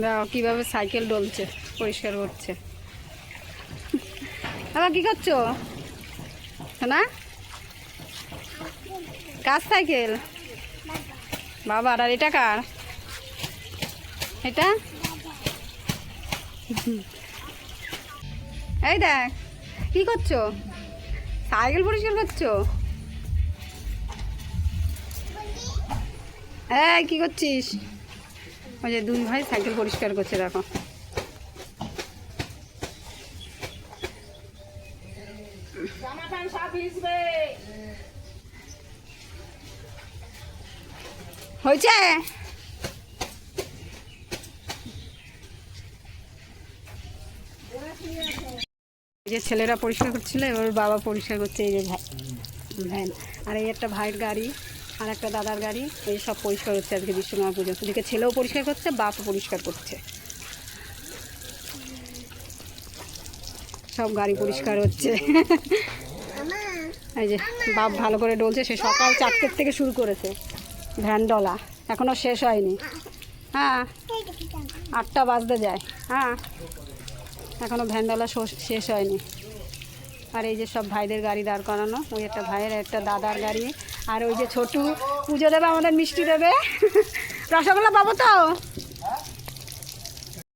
দেখো কীভাবে সাইকেল ডলছে, পরিষ্কার করছে। আবার কী করছো না? কার সাইকেল? বাবার। আর এটা কার? এটা এই দেখ কি করছো, সাইকেল পরিষ্কার করছো? এই কি করছিস? ওই যে দুই ভাই সাইকেল পরিষ্কার করছে, দেখো। হয়েছে? যে ছেলেরা পরিষ্কার করছিল, এবার বাবা পরিষ্কার করছে। এই যে ভ্যান, আর এই একটা ভাইয়ের গাড়ি, আর একটা দাদার গাড়ি, এই সব পরিষ্কার হচ্ছে আজকে বিশ্বকর্মা পুজো। এদিকে ছেলেও পরিষ্কার করছে, বাপও পরিষ্কার করছে, সব গাড়ি পরিষ্কার হচ্ছে। এই যে বাপ ভালো করে ডলছে, সে সকাল 4টের থেকে শুরু করেছে ভ্যান ডলা, এখনও শেষ হয়নি। হ্যাঁ, 8টা বাজতে যায়। হ্যাঁ, এখনও ভ্যান ডলা শেষ হয়নি। আর এই যে সব ভাইদের গাড়ি দাঁড় করানো, ওই একটা ভাইয়ের, একটা দাদার গাড়ি, আর ওই যে ছোটু পুজো দেবে, আমাদের মিষ্টি দেবে। রসগোল্লা পাবো তো?